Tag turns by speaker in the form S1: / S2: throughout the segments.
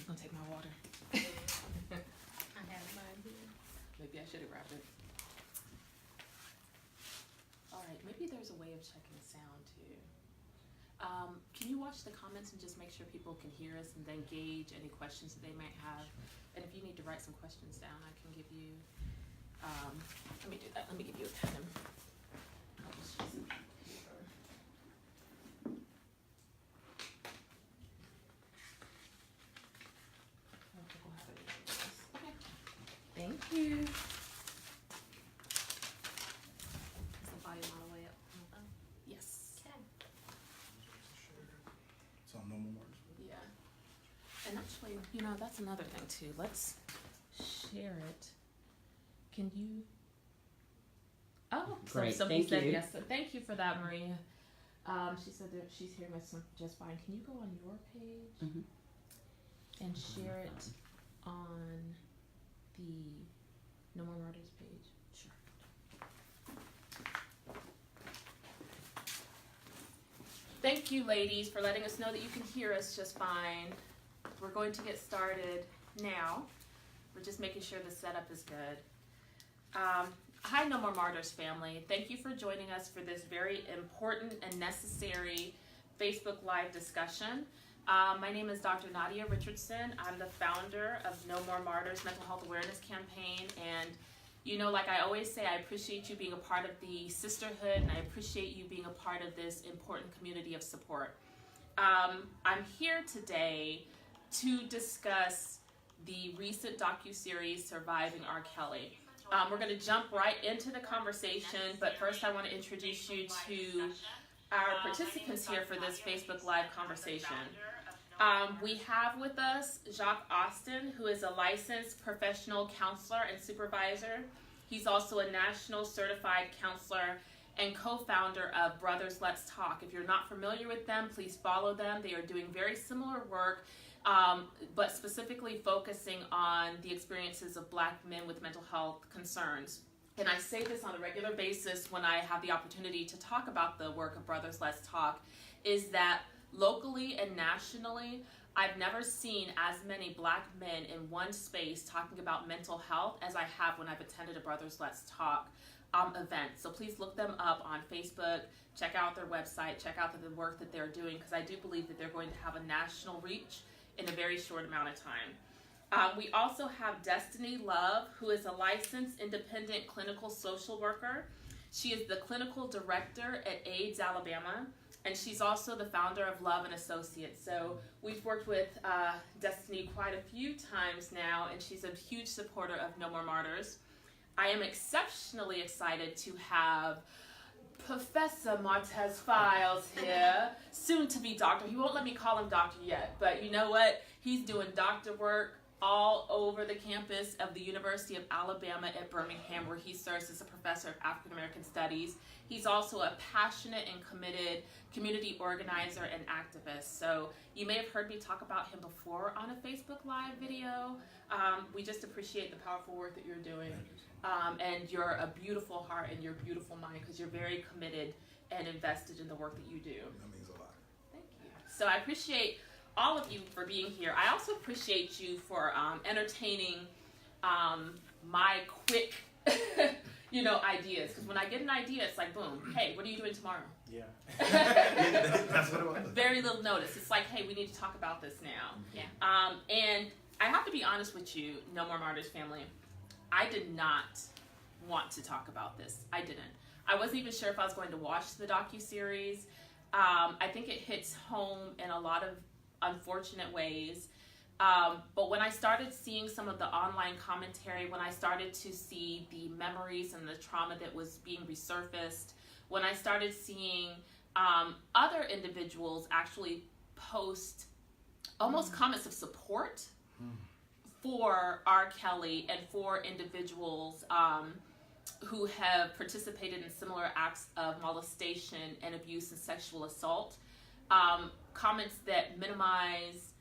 S1: gonna take my water.
S2: I have mine here.
S1: Maybe I should have grabbed it. All right, maybe there's a way of checking sound too. Can you watch the comments and just make sure people can hear us and then gauge any questions that they might have? And if you need to write some questions down, I can give you, let me do that. Let me give you a pen. I'll just use some paper. Okay. Thank you.
S2: Is the volume all the way up?
S1: Yes.
S2: Okay.
S3: It's on normal marks.
S1: Yeah. And actually, you know, that's another thing too. Let's share it. Can you? Oh,
S4: Great,
S1: somebody
S4: thank
S1: said
S4: you.
S1: yes. So thank you for that, Maria. She said that she's hearing us just fine. Can you go on your page and share it on the No More Martyrs page? Sure. Thank you, ladies, for letting us know that you can hear us just fine. We're going to get started now. We're just making sure the setup is good. Hi, No More Martyrs family. Thank you for joining us for this very important and necessary Facebook Live discussion. My name is Dr. Nadia Richardson. I'm the founder of No More Martyrs Mental Health Awareness Campaign. And you know, like I always say, I appreciate you being a part of the sisterhood, and I appreciate you being a part of this important community of support. I'm here today to discuss the recent docuseries Surviving R. Kelly. We're going to jump right into the conversation, but first I want to introduce you to our participants here for this Facebook Live conversation. We have with us Jacque Austin, who is a licensed professional counselor and supervisor. He's also a national certified counselor and co-founder of Brothers Let's Talk. If you're not familiar with them, please follow them. They are doing very similar work, but specifically focusing on the experiences of Black men with mental health concerns. And I say this on a regular basis when I have the opportunity to talk about the work of Brothers Let's Talk, is that locally and nationally, I've never seen as many Black men in one space talking about mental health as I have when I've attended a Brothers Let's Talk event. So please look them up on Facebook, check out their website, check out the work that they're doing, because I do believe that they're going to have a national reach in a very short amount of time. We also have Destini Love, who is a licensed independent clinical social worker. She is the clinical director at AIDS Alabama, and she's also the founder of Love and Associates. So we've worked with Destini quite a few times now, and she's a huge supporter of No More Martyrs. I am exceptionally excited to have Professor Martez Files here, soon to be doctor. He won't let me call him doctor yet, but you know what? He's doing doctor work all over the campus of the University of Alabama at Birmingham, where he serves as a professor of African American Studies. He's also a passionate and committed community organizer and activist. So you may have heard me talk about him before on a Facebook Live video. We just appreciate the powerful work that you're doing. And you're a beautiful heart and you're a beautiful mind, because you're very committed and invested in the work that you do.
S3: That means a lot.
S1: Thank you. So I appreciate all of you for being here. I also appreciate you for entertaining my quick, ideas. Because when I get an idea, it's like, boom, hey, what are you doing tomorrow?
S3: Yeah. That's what it was.
S1: Very little notice. It's like, hey, we need to talk about this now.
S2: Yeah.
S1: And I have to be honest with you, No More Martyrs family. I did not want to talk about this. I didn't. I wasn't even sure if I was going to watch the docuseries. I think it hits home in a lot of unfortunate ways. But when I started seeing some of the online commentary, when I started to see the memories and the trauma that was being resurfaced, when I started seeing other individuals actually post almost comments of support for R. Kelly and for individuals who have participated in similar acts of molestation and abuse and sexual assault, comments that minimize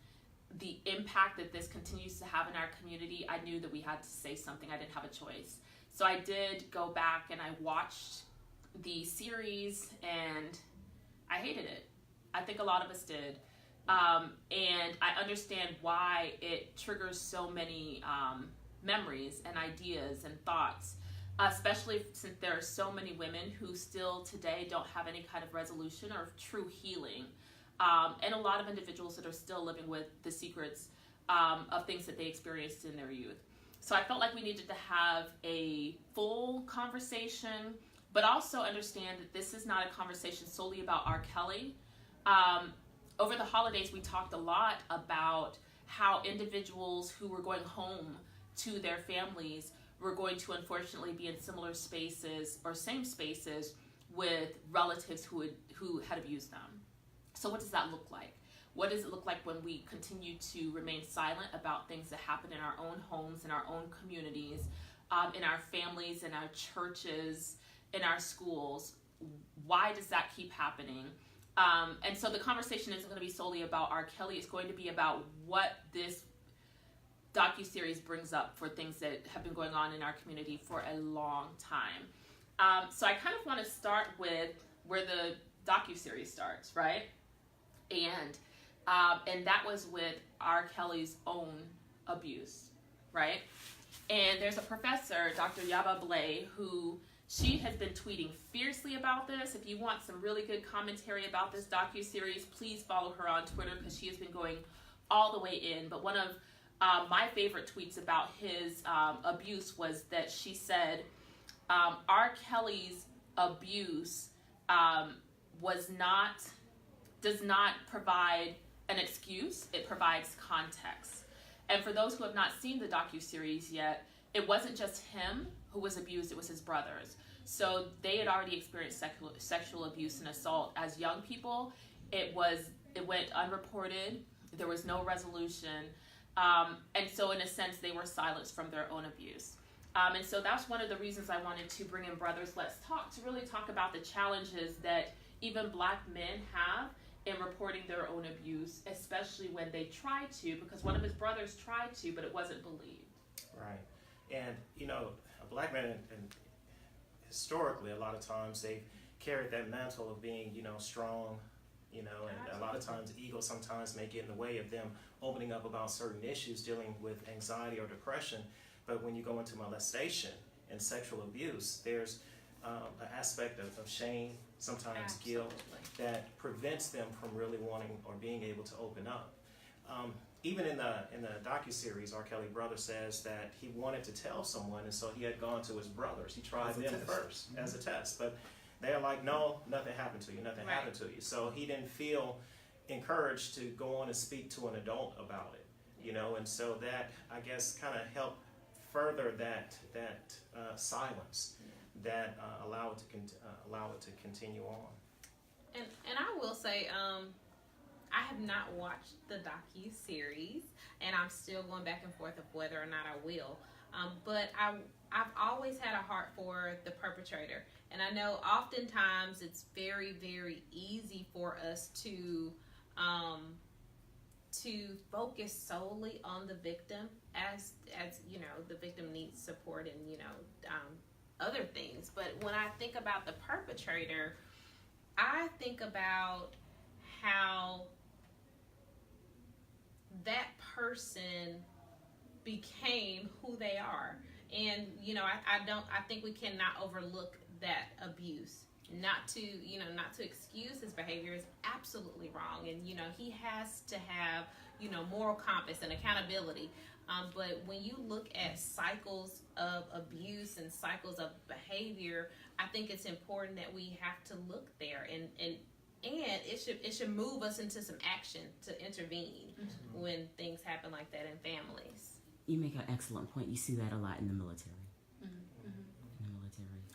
S1: the impact that this continues to have in our community, I knew that we had to say something. I didn't have a choice. So I did go back and I watched the series, and I hated it. I think a lot of us did. And I understand why it triggers so many memories and ideas and thoughts, especially since there are so many women who still today don't have any kind of resolution or true healing, and a lot of individuals that are still living with the secrets of things that they experienced in their youth. So I felt like we needed to have a full conversation, but also understand that this is not a conversation solely about R. Kelly. Over the holidays, we talked a lot about how individuals who were going home to their families were going to unfortunately be in similar spaces or same spaces with relatives who had abused them. So what does that look like? What does it look like when we continue to remain silent about things that happen in our own homes, in our own communities, in our families, in our churches, in our schools? Why does that keep happening? And so the conversation isn't going to be solely about R. Kelly. It's going to be about what this docuseries brings up for things that have been going on in our community for a long time. So I kind of want to start with where the docuseries starts, right? And that was with R. Kelly's own abuse, right? And there's a professor, Dr. Yaba Blay, who she has been tweeting fiercely about this. If you want some really good commentary about this docuseries, please follow her on Twitter because she has been going all the way in. But one of my favorite tweets about his abuse was that she said, R. Kelly's abuse does not provide an excuse, it provides context. And for those who have not seen the docuseries yet, it wasn't just him who was abused, it was his brothers. So they had already experienced sexual abuse and assault as young people. It went unreported, there was no resolution, and so in a sense they were silenced from their own abuse. And so that's one of the reasons I wanted to bring in Brothers Let's Talk, to really talk about the challenges that even Black men have in reporting their own abuse, especially when they try to, because one of his brothers tried to, but it wasn't believed.
S4: Right. And, Black men, and historically, a lot of times they've carried that mantle of being, strong, and a lot of times ego sometimes may get in the way of them opening up about certain issues, dealing with anxiety or depression. But when you go into molestation and sexual abuse, there's an aspect of shame, sometimes guilt, that prevents them from really wanting or being able to open up. Even in the docuseries, R. Kelly brother says that he wanted to tell someone, and so he had gone to his brothers. He tried them first as a test, but they're like, no, nothing happened to you, nothing happened to you. So he didn't feel encouraged to go on and speak to an adult about it, and so that, I guess, kind of helped further that silence, that allow it to continue on.
S2: And I will say, I have not watched the docu-series, and I'm still going back and forth of whether or not I will. But I've always had a heart for the perpetrator. And I know oftentimes it's very, very easy for us to focus solely on the victim as the victim needs support and, other things. But when I think about the perpetrator, I think about how that person became who they are. And, I think we cannot overlook that abuse. Not to excuse his behavior is absolutely wrong. And, he has to have, moral compass and accountability. But when you look at cycles of abuse and cycles of behavior, I think it's important that we have to look there and it should move us into some action to intervene when things happen like that in families.
S5: You make an excellent point. You see that a lot in the military.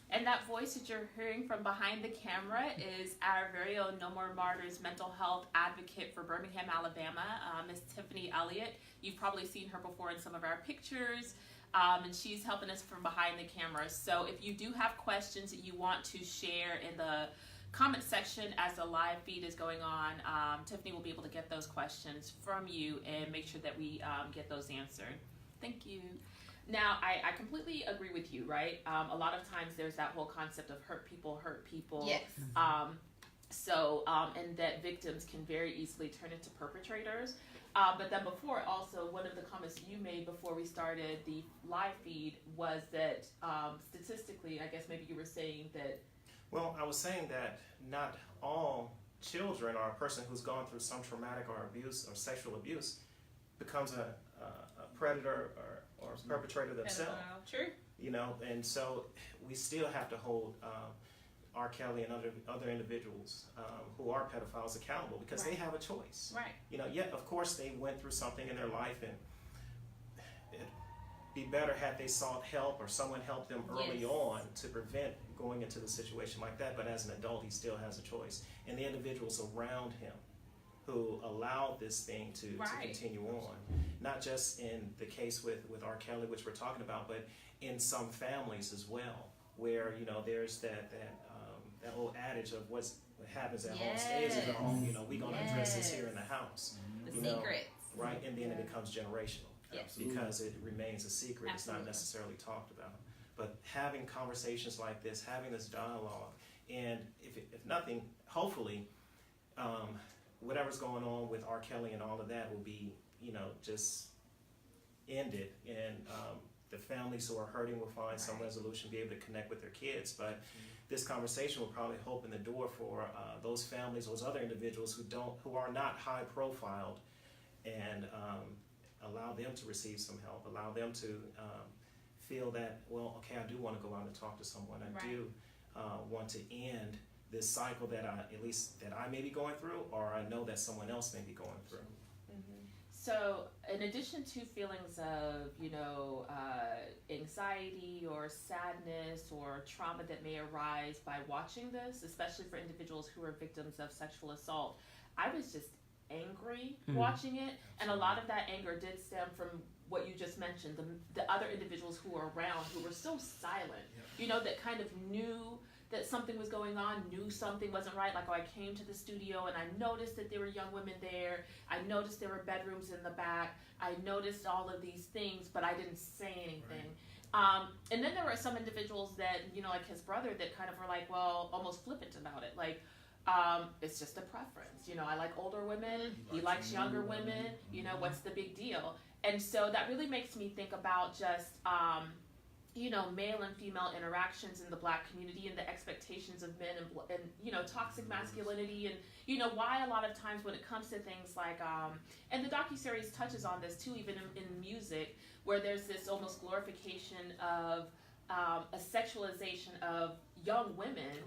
S1: And that voice that you're hearing from behind the camera is our very own No More Martyrs mental health advocate for Birmingham, Alabama, Miss Tiffany Elliott. You've probably seen her before in some of our pictures, and she's helping us from behind the camera. So if you do have questions that you want to share in the comment section as the live feed is going on, Tiffany will be able to get those questions from you and make sure that we get those answered. Thank you. Now, I completely agree with you, right? A lot of times there's that whole concept of hurt people.
S2: Yes.
S1: So, and that victims can very easily turn into perpetrators. But then before, also, one of the comments you made before we started the live feed was that statistically, I guess maybe you were saying that.
S4: Well, I was saying that not all children or a person who's gone through some traumatic or abuse or sexual abuse becomes a predator or perpetrator themselves.
S2: True.
S4: You know, and so we still have to hold R. Kelly and other individuals who are pedophiles accountable because they have a choice.
S2: Right.
S4: You know, yet of course they went through something in their life, and it'd be better had they sought help or someone helped them early on to prevent going into the situation like that. But as an adult, he still has a choice, and the individuals around him who allowed this thing to continue on, not just in the case with R. Kelly, which we're talking about, but in some families as well, where, you know, there's that old adage of what happens at home stays at home. You know, we're going to address this here in the house.
S2: The
S4: secrets.
S2: secrets.
S4: Right, and then it becomes generational.
S2: Yes.
S4: Because it remains a secret.
S2: Absolutely.
S4: It's not necessarily talked about. But having conversations like this, having this dialogue, and if nothing, hopefully, whatever's going on with R. Kelly and all of that will be, you know, just ended, and the families who are hurting will find some resolution, be able to connect with their kids. But this conversation will probably open the door for those families, those other individuals who are not high profiled, and allow them to receive some help, allow them to feel that, well, okay, I do want to go out and talk to someone. I do want to end this cycle that I may be going through, or I know that someone else may be going through.
S1: So, in addition to feelings of, you know, anxiety or sadness or trauma that may arise by watching this, especially for individuals who are victims of sexual assault, I was just angry watching it, and a lot of that anger did stem from what you just mentioned, the other individuals who were around who were so silent, you know, that kind of knew that something was going on, knew something wasn't right. Like, I came to the studio and I noticed that there were young women there. I noticed there were bedrooms in the back. I noticed all of these things, but I didn't say anything. And then there were some individuals that, you know, like his brother, that kind of were like, well, almost flippant about it. Like, it's just a preference. You know, I like older women. He likes younger women. You know, what's the big deal? And so that really makes me think about just, you know, male and female interactions in the Black community, and the expectations of men, and you know, toxic masculinity, and you know, why a lot of times when it comes to things like, and the docuseries touches on this too, even in music, where there's this almost glorification of a sexualization of young women,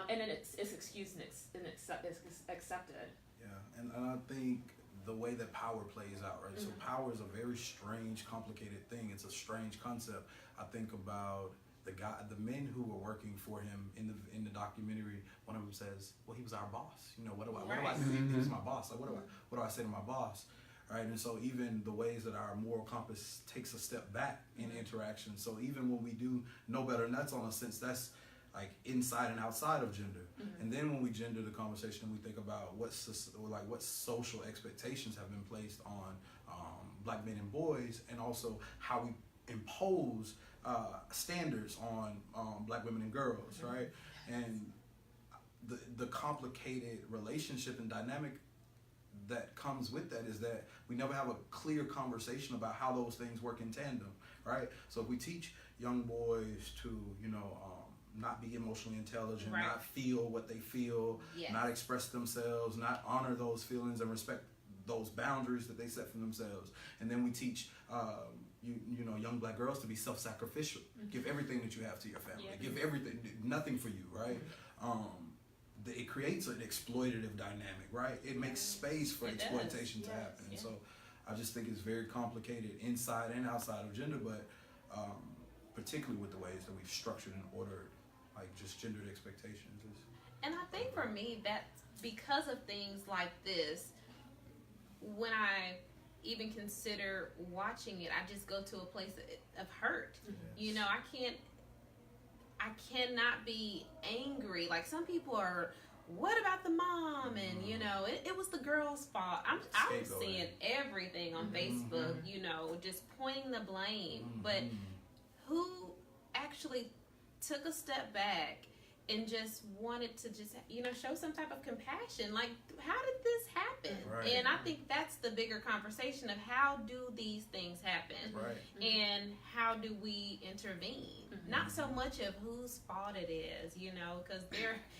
S1: and then it's excused and it's accepted.
S3: Yeah, and I think the way that power plays out, right? So power is a very strange, complicated thing. It's a strange concept. I think about the men who were working for him in the documentary. One of them says, "Well, he was our boss. You know, what do I do? He was my boss. Like, what do I say to my boss?" Right? And so even the ways that our moral compass takes a step back in interaction. So even when we do know better, and that's on a sense, that's like inside and outside of gender. And then when we gender the conversation, we think about what social expectations have been placed on Black men and boys, and also how we impose standards on Black women and girls, right? And the complicated relationship and dynamic that comes with that is that we never have a clear conversation about how those things work in tandem, right? So if we teach young boys to, you know, not be emotionally intelligent, not feel what they feel, not express themselves, not honor those feelings and respect those boundaries that they set for themselves. And then we teach you know, young Black girls to be self-sacrificial. Give everything that you have to your family. Give everything, nothing for you, right? It creates an exploitative dynamic, right? It makes space for exploitation to happen. And so I just think it's very complicated inside and outside of gender, but particularly with the ways that we've structured and ordered, like just gendered expectations.
S2: And I think for me, that's because of things like this, when I even consider watching it, I just go to a place of hurt. You know, I cannot be angry. Like, some people are, what about the mom? And you know, it was the girl's fault. I'm seeing everything on Facebook, you know, just pointing the blame. But who actually took a step back and just wanted to just, you know, show some type of compassion. Like, how did this happen?
S3: Right.
S2: And I think that's the bigger conversation of how do these things happen?
S3: Right.
S2: And how do we intervene? Not so much of whose fault it is, you know, because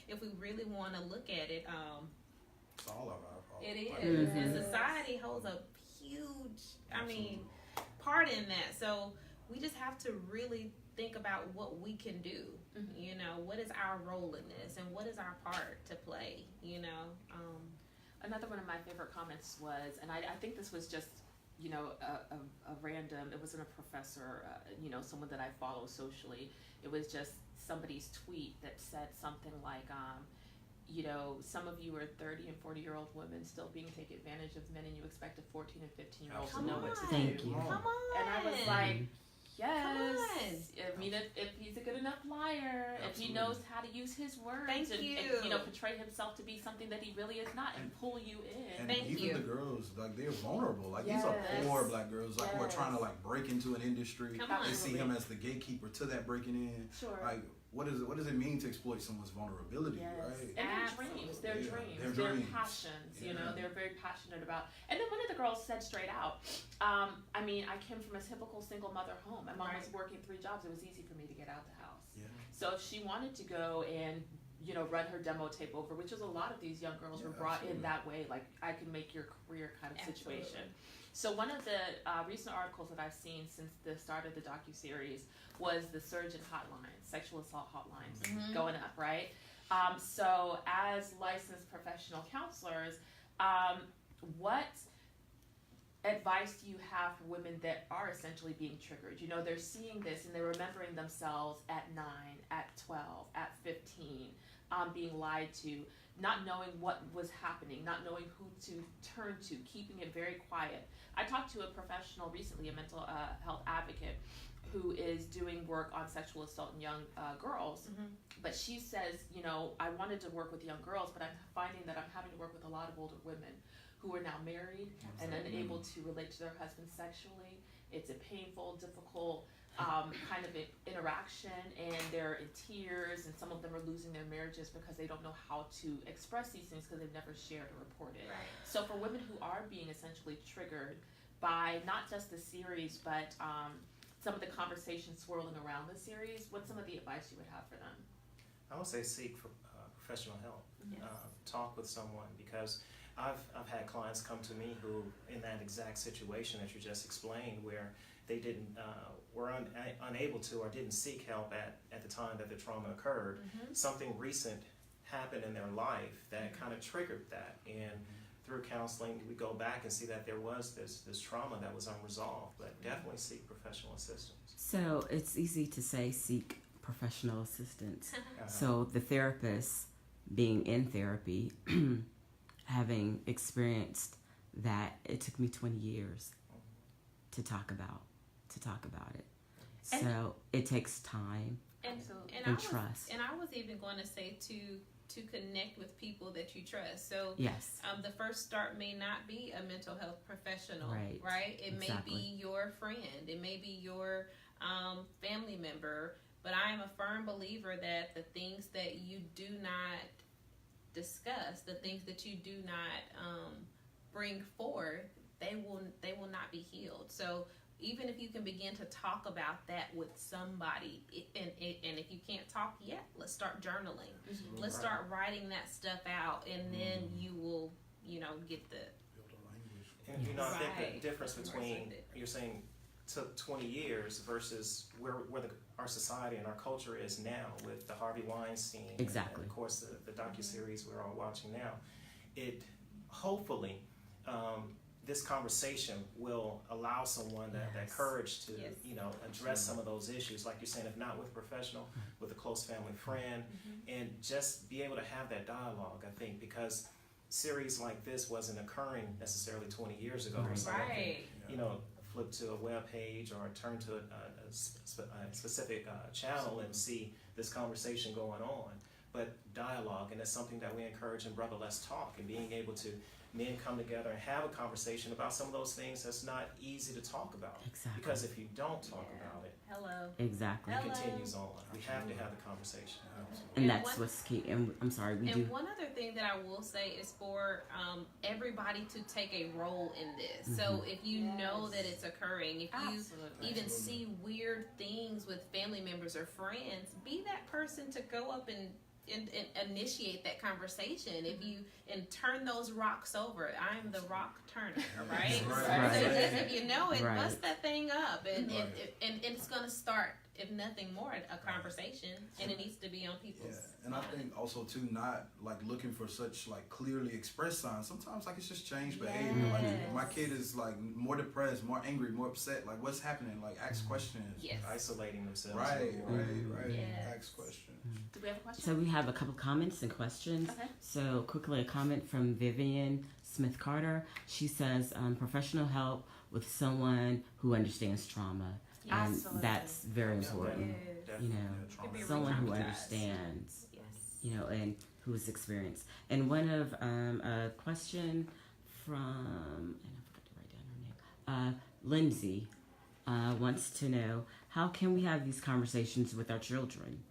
S2: if we really want to look at it,
S3: It's all of our fault.
S2: it is.
S5: Mhm.
S2: And society holds a huge, part in that. So we just have to really think about what we can do. You know, what is our role in this, and what is our part to play? You know.
S1: Another one of my favorite comments was, and I think this was just, you know, a random. It wasn't a professor, you know, someone that I follow socially. It was just somebody's tweet that said something like, you know, some of you are 30 and 40-year-old women still being taken advantage of men, and you expect a 14 and 15-year-old to know what to
S5: Thank
S1: do.
S5: you.
S2: Come on.
S1: And I was like, yes.
S2: Come on.
S1: I mean, if he's a good enough liar, if he knows how to use his words,
S2: Thank
S1: and,
S2: you.
S1: and, you know, portray himself to be something that he really is not, and pull you in.
S3: And
S2: Thank
S3: even
S2: you.
S3: the girls, like, they're vulnerable. Like,
S1: Yes.
S3: these are poor black girls, like, who are
S1: Yes.
S3: trying to, like, break into an industry.
S2: Come on.
S3: They see him as the gatekeeper to that breaking in.
S1: Sure.
S3: Like, what does it mean to exploit someone's vulnerability,
S1: Yes.
S3: right?
S1: And
S2: Absolutely.
S1: their
S3: Yeah,
S1: dreams,
S3: their
S1: their
S3: dreams.
S1: passions, you
S3: Yeah.
S1: know, they're very passionate about. And then one of the girls said straight out, I mean, I came from a typical single mother home. My mom was working 3 jobs. It was easy for me to get out the house.
S3: Yeah.
S1: So if she wanted to go and, you know, run her demo tape over, which is a lot of these young girls
S3: Yeah,
S1: were brought
S3: absolutely.
S1: in that way, like, I can make your career kind of
S2: Absolutely.
S1: situation. So one of the recent articles that I've seen since the start of the docuseries was the surge in hotlines, sexual assault hotlines going up, right? So as licensed professional counselors, what advice do you have for women that are essentially being triggered? You know, they're seeing this and they're remembering themselves at 9, at 12, at 15, being lied to, not knowing what was happening, not knowing who to turn to, keeping it very quiet. I talked to a professional recently, a mental health advocate, who is doing work on sexual assault in young girls. But she says, you know, I wanted to work with young girls, but I'm finding that I'm having to work with a lot of older women who are now married and unable to relate to their husband sexually. It's a painful, difficult kind of interaction, and they're in tears, and some of them are losing their marriages because they don't know how to express these things because they've never shared or reported.
S2: Right.
S1: So for women who are being essentially triggered by not just the series, but some of the conversations swirling around the series, what's some of the advice you would have for them?
S4: I would say seek for professional help.
S2: Yes.
S4: Talk with someone, because I've had clients come to me who, in that exact situation that you just explained, where they didn't were unable to or didn't seek help at the time that the trauma occurred. Something recent happened in their life that kind of triggered that, and through counseling we go back and see that there was this trauma that was unresolved. But definitely seek professional assistance.
S5: So it's easy to say seek professional assistance.
S4: Uh-huh.
S5: So the therapist being in therapy, having experienced that, it took me 20 years to talk about it.
S2: And-
S5: So it takes time
S1: Absolutely.
S5: and trust.
S2: And I was even going to say to connect with people that you trust. So
S5: Yes.
S2: the first start may not be a mental health professional,
S5: Right.
S2: It may
S5: Exactly.
S2: be your friend, it may be your family member. But I am a firm believer that the things that you do not discuss, the things that you do not bring forth, they will not be healed. So even if you can begin to talk about that with somebody, and if you can't talk yet, let's start journaling. Let's start writing that stuff out, and then you will, get the
S3: Build a language.
S4: And I think
S2: Right.
S4: the difference between,
S2: Right.
S4: you're saying took 20 years versus where our society and our culture is now with the Harvey Weinstein,
S5: Exactly.
S4: and of course the docuseries we're all watching now. It hopefully this conversation will allow someone that
S5: Yes.
S4: courage to
S2: Yes.
S4: address some of those issues, like you're saying, if not with a professional, with a close family friend, and just be able to have that dialogue. I think because series like this wasn't occurring necessarily 20 years ago.
S5: Right.
S4: So I
S2: right.
S4: can, flip to a web page or turn to a specific channel and see this conversation going on. But dialogue, and it's something that we encourage in Brother Let's Talk, and being able to men come together and have a conversation about some of those things that's not easy to talk about.
S5: Exactly.
S4: Because if you don't talk about it,
S2: Hello.
S5: Exactly.
S4: it
S2: Hello.
S4: continues on. We have to have the conversation.
S3: Absolutely.
S5: And
S2: And
S5: that's
S2: one-
S5: what's key. And I'm sorry, we
S2: And
S5: do.
S2: one other thing that I will say is for everybody to take a role in this. So if you know that it's occurring, if you
S1: Absolutely.
S2: even
S3: Absolutely.
S2: see weird things with family members or friends, be that person to go up and initiate that conversation. If you and turn those rocks over, I'm the rock turner, right?
S3: Right.
S2: So just if you know it,
S5: Right.
S2: bust that thing up, and
S3: Right.
S2: and it's gonna start, if nothing more, a conversation, and it needs to be on people's.
S3: Yeah, and I think also too, not like looking for such like clearly expressed signs. Sometimes like it's just changed behavior. Like
S2: Yes.
S3: my kid is like more depressed, more angry, more upset. Like what's happening? Like ask questions.
S2: Yes.
S4: Isolating themselves.
S3: Right,
S4: more.
S3: right.
S2: Yes.
S3: Ask questions.
S1: Do we have a question?
S5: So we have a couple comments and questions.
S1: Okay.
S5: So quickly, a comment from Vivian Smith Carter. She says, professional help with someone who understands trauma. And
S1: Absolutely.
S5: that's very
S4: Yeah.
S5: important.
S2: Yes.
S3: Definitely.
S5: You know,
S3: Yeah, trauma.
S2: Could be
S5: Someone who
S2: Traumatized.
S5: understands,
S2: Yes.
S5: you know, and who's experienced. And one of a question from, and I forgot to write down her name. Lindsay wants to know, how can we have these conversations with our children?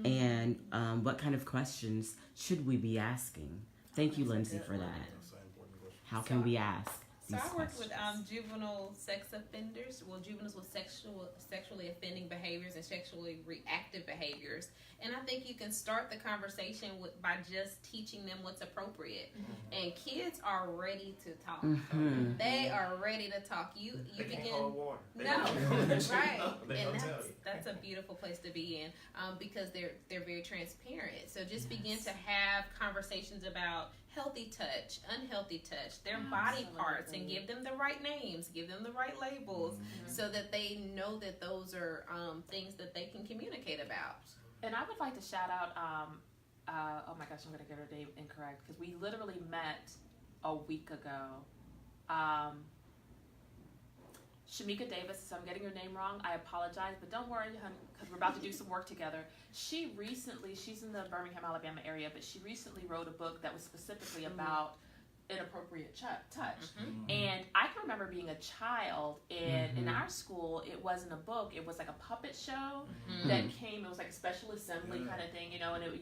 S5: And what kind of questions should we be asking? Thank you, Lindsay, for that.
S3: That's an important question.
S5: How can we ask
S2: So
S5: these
S2: I work with
S5: questions?
S2: juvenile sex offenders, juveniles with sexually offending behaviors and sexually reactive behaviors. And I think you can start the conversation by just teaching them what's appropriate. And kids are ready to talk.
S5: Mhm.
S2: They are ready to talk. You
S4: They can't
S2: begin.
S4: hold water. They
S2: No,
S4: don't let you
S2: right,
S4: know. They
S2: and
S4: don't tell you.
S2: that's a beautiful place to be in, because they're very transparent. So just begin to have conversations about healthy touch, unhealthy touch, their body parts, and give them the right names, give them the right labels, so that they know that those are things that they can communicate about.
S1: And I would like to shout out, oh my gosh, I'm going to get her name incorrect, because we literally met a week ago. Shamika Davis, so I'm getting your name wrong. I apologize, but don't worry, honey, because we're about to do some work together. She's in the Birmingham, Alabama area, but she recently wrote a book that was specifically about inappropriate touch. And I can remember being a child, and in our school, it wasn't a book, it was like a puppet show that came. It was like a special assembly kind of thing, and it,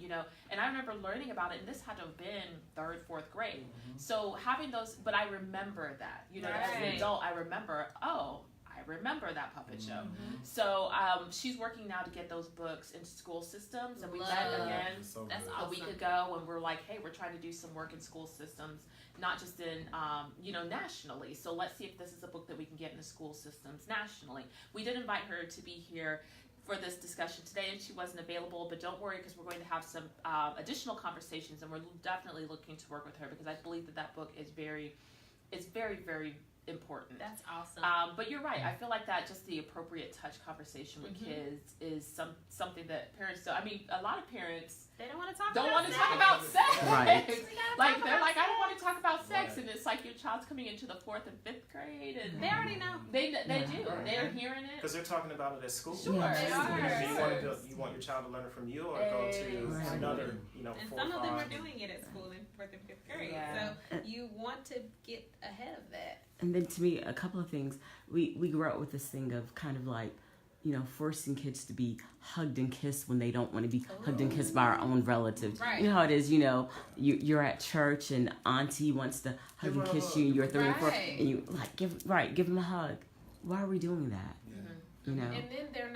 S1: and I remember learning about it, and this had to have been 3rd, 4th grade. So having those, but I remember that, as an
S2: Right.
S1: adult, I remember that puppet show. So she's working now to get those books into school systems, and we met
S2: Love.
S1: again
S3: So
S2: That's
S3: good.
S2: awesome.
S1: a week ago, and we're like, hey, we're trying to do some work in school systems, not just in, nationally. So let's see if this is a book that we can get into school systems nationally. We did invite her to be here for this discussion today, and she wasn't available, but don't worry, because we're going to have some additional conversations, and we're definitely looking to work with her, because I believe that book is very, very important.
S2: That's awesome.
S1: But you're right. I feel like that just the appropriate touch conversation with kids is something that parents don't. I mean, a lot of parents
S2: They don't want to talk
S1: don't
S2: about
S1: want to
S2: sex.
S1: talk about sex.
S5: Right.
S1: Like they're like, I don't want to talk about sex, and it's like your child's coming into the 4th and 5th grade, and
S2: They already know.
S1: they
S5: Yeah.
S1: do.
S4: Right.
S1: They're hearing it.
S4: Because they're talking about it at school.
S1: Sure,
S2: they are.
S4: You want your child to learn it from you, or go to
S1: Exactly.
S4: another,
S2: And
S4: 4
S2: some
S4: or
S2: of them are
S4: 5.
S2: doing it at school in 4th and 5th grade.
S1: Yeah.
S2: So you want to get ahead of that.
S5: And then to me, a couple of things. We grew up with this thing of kind of like, forcing kids to be hugged and kissed when they don't want to be hugged and kissed by our own relatives.
S2: Right.
S5: You know how it is, you're at church and auntie wants to hug and kiss you, and you're 3 and 4,
S2: Right.
S5: and you like give him a hug. Why are we doing that? You know?
S2: And then they're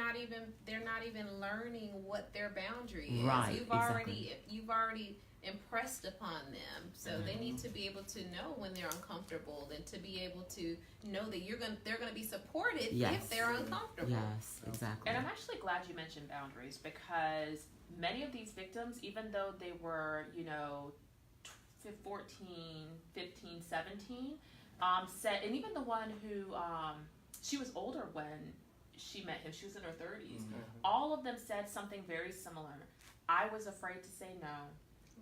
S2: not even learning what their boundary is.
S5: Right,
S2: You've already impressed upon them, so they need to be able to know when they're uncomfortable, and to be able to know that they're gonna be supported
S5: Yes.
S2: if they're uncomfortable.
S5: Yes, exactly.
S1: And I'm actually glad you mentioned boundaries, because many of these victims, even though they were, 14, 15, 17, said, and even the one who, she was older when she met him, she was in her 30s, all of them said something very similar. I was afraid to say no.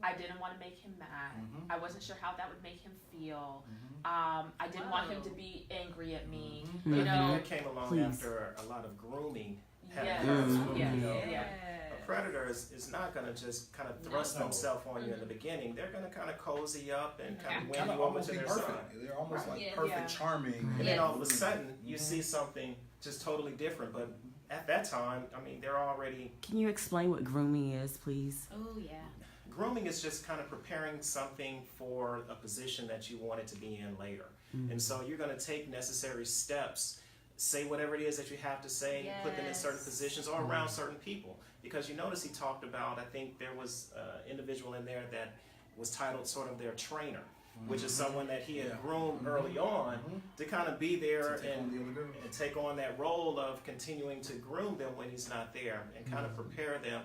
S1: I didn't want to make him mad. I wasn't sure how that would make him feel. I didn't want him to be angry at me.
S4: That came along after a lot of grooming had
S1: Yes.
S4: occurred.
S1: Yes.
S4: You know,
S1: Yeah.
S4: a predator is not going to just kind of thrust
S3: No.
S4: themselves on you in the beginning. They're going to kind of cozy up and kind of win
S3: Kind of
S4: you over
S3: almost
S4: to
S3: be
S4: their
S3: perfect.
S4: side.
S3: They're almost
S2: Right.
S3: like
S2: Yeah.
S3: perfect,
S1: Yeah.
S3: charming.
S4: And then all of a sudden, you see something just totally different. But at that time, I mean, they're already...
S5: Can you explain what grooming is, please?
S2: Oh yeah.
S4: Grooming is just kind of preparing something for a position that you want it to be in later. And so you're going to take necessary steps, say whatever it is that you have to say, put them in certain
S2: Yes.
S4: positions or around certain people. Because you notice he talked about, I think there was an individual in there that was titled sort of their trainer, which is someone that he had groomed early on to kind of be there
S3: To take on the other girls.
S4: and take on that role of continuing to groom them when he's not there and kind of prepare them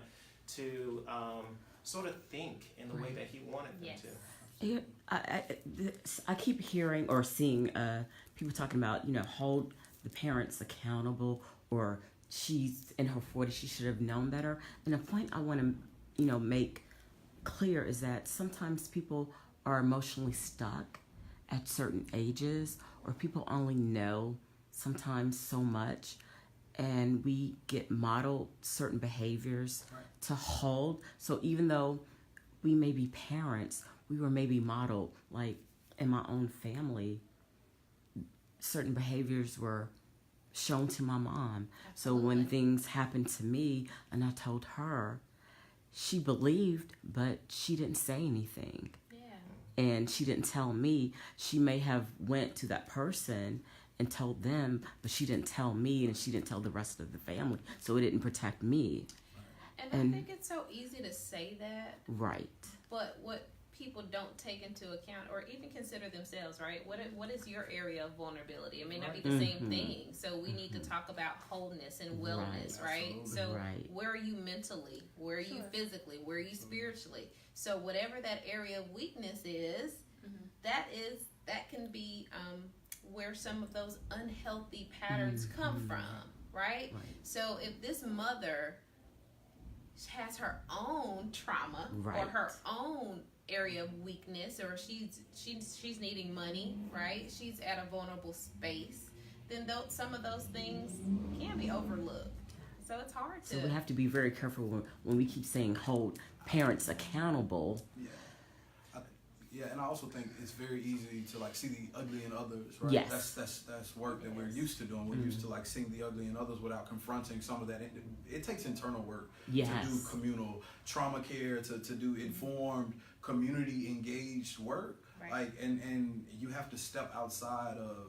S4: to sort of think in the way that he wanted them
S2: Yes.
S4: to.
S5: Yeah, I keep hearing or seeing people talking about, hold the parents accountable, or she's in her 40s, she should have known better. And the point I want to, make clear is that sometimes people are emotionally stuck at certain ages, or people only know sometimes so much, and we get modeled certain behaviors to hold. So even though we may be parents, we were maybe modeled, like in my own family, certain behaviors were shown to my mom. So when things happened to me and I told her, she believed, but she didn't say anything.
S2: Yeah.
S5: And she didn't tell me. She may have went to that person and told them, but she didn't tell me, and she didn't tell the rest of the family. So it didn't protect me.
S2: And I think it's so easy to say that,
S5: Right.
S2: but what people don't take into account or even consider themselves, right? What is your area of vulnerability? It may not be the same thing. So we need to talk about wholeness and wellness, right?
S3: Absolutely.
S2: So
S5: Right.
S2: where are you mentally? Where are you physically? Where are you spiritually? So whatever that area of weakness is, that can be where some of those unhealthy patterns come from, right? So if this mother has her own trauma or
S5: Right.
S2: her own area of weakness, or she's needing money, right? She's at a vulnerable space, then some of those things can be overlooked. So it's hard to.
S5: So we have to be very careful when we keep saying hold parents accountable.
S3: Yeah, and I also think it's very easy to like see the ugly in others, right?
S5: Yes.
S3: That's work that we're used to doing. We're used to like seeing the ugly in others without confronting some of that. It takes internal work
S5: Yes.
S3: to do communal trauma care, to do informed, community engaged work.
S2: Right.
S3: Like and you have to step outside of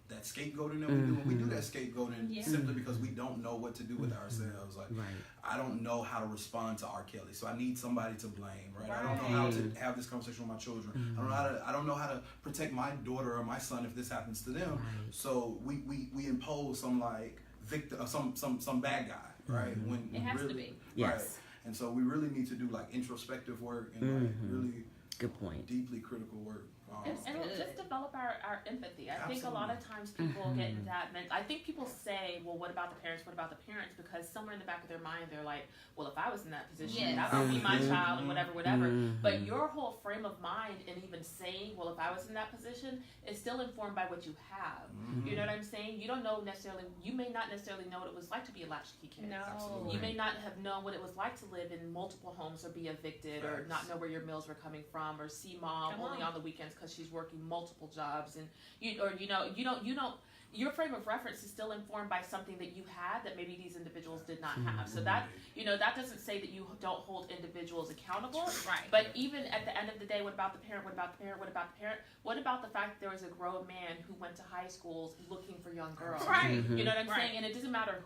S3: that scapegoating that we do. And we do that scapegoating simply because we don't know what to do with ourselves. Like
S5: Right.
S3: I don't know how to respond to R. Kelly, so I need somebody to blame, right? I don't know how to have this conversation with my children. I don't know how to protect my daughter or my son if this happens to them.
S5: Right.
S3: So we impose some like victim, some bad guy, right? When
S2: It has to
S3: really,
S2: be.
S5: Yes.
S3: right? And so we really need to do like introspective work and like really
S5: Good point.
S3: deeply critical work.
S1: And
S2: good.
S1: just develop our empathy. I think a lot of times people get in that. I think people say, "Well, what about the parents? What about the parents?" Because somewhere in the back of their mind, they're like, "Well, if I was in that position, that would be my child, and whatever." But your whole frame of mind, and even saying, "Well, if I was in that position," is still informed by what you have. You know what I'm saying? You don't know necessarily. You may not necessarily know what it was like to be a latchkey kid.
S2: No.
S3: Absolutely.
S1: You may not have known what it was like to live in multiple homes or be evicted or not know where your meals were coming from or see mom
S2: Come
S1: only
S2: on.
S1: on the weekends because she's working multiple jobs and you don't your frame of reference is still informed by something that you had that maybe these individuals did not have. So that that doesn't say that you don't hold individuals accountable.
S2: Right.
S1: But even at the end of the day, what about the parent? What about the parent? What about the parent? What about the fact that there was a grown man who went to high schools looking for young girls?
S2: Right.
S1: You know what I'm
S2: Right.
S1: saying? And it doesn't matter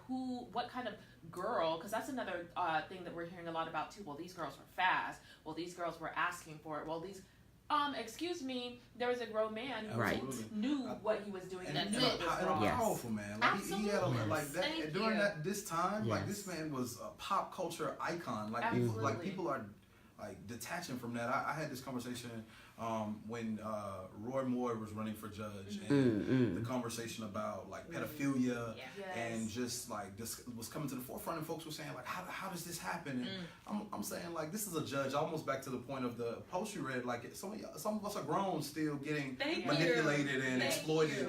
S1: what kind of girl, because that's another thing that we're hearing a lot about too. Well, these girls were fast. Well, these girls were asking for it. Well, these, excuse me, there was a grown man who
S5: Right.
S1: knew what he was doing.
S3: And
S1: And
S2: That's
S1: knew
S2: it.
S1: it was
S3: a
S1: wrong.
S5: Yes.
S3: powerful man. Like he had a,
S1: Absolutely.
S3: like that
S2: Thank
S3: during
S2: you.
S3: this time. Like
S5: Yes.
S3: this man was a pop culture icon. Like
S1: Absolutely.
S3: people are like detaching from that. I had this conversation when Roy Moore was running for judge, and the conversation about like pedophilia and just like this was coming to the forefront, and folks were saying like, how does this happen? And I'm saying like, this is a judge, almost back to the point of the post you read, like some of us are grown still getting manipulated and exploited.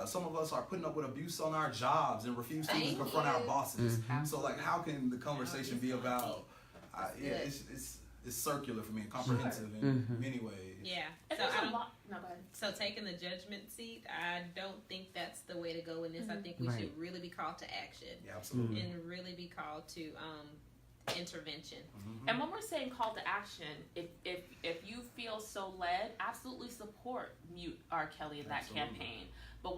S3: Some of us are putting up with abuse on our jobs and refuse to even confront our bosses. So like, how can the conversation be about it's circular for me and comprehensive in many ways.
S2: Yeah.
S1: And
S2: So
S1: there's
S2: I
S1: a
S2: don't.
S1: lot. No, go ahead.
S2: So taking the judgment seat, I don't think that's the way to go in this. I think we should really be called to action.
S3: Yeah, absolutely.
S2: And really be called to intervention.
S1: And when we're saying call to action, if you feel so led, absolutely support Mute R. Kelly in that campaign. But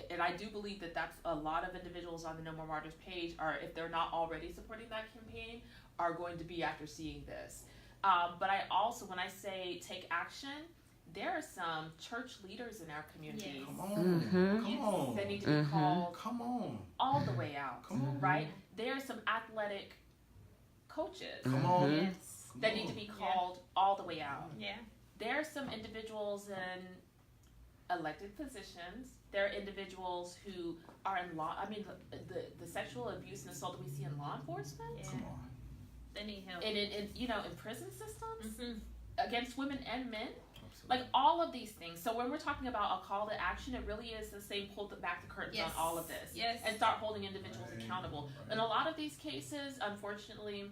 S1: and I do believe that that's a lot of individuals on the No More Martyrs page are, if they're not already supporting that campaign, are going to be after seeing this. But I also, when I say take action, there are some church leaders in our communities.
S3: Come on.
S1: That need to be called all the way out, right? There are some athletic coaches that need to be called all the way out.
S2: Yeah.
S1: There are some individuals in elected positions. There are individuals who are in law. I mean, the sexual abuse and assault that we see in law enforcement.
S2: Yeah.
S3: Come on.
S2: They need help.
S1: And in prison systems
S2: Mm-hmm.
S1: against women and men.
S3: Absolutely.
S1: Like all of these things. So when we're talking about a call to action, it really is the same, pull back the curtains on all of this.
S2: Yes.
S1: And start holding individuals accountable. In a lot of these cases, unfortunately,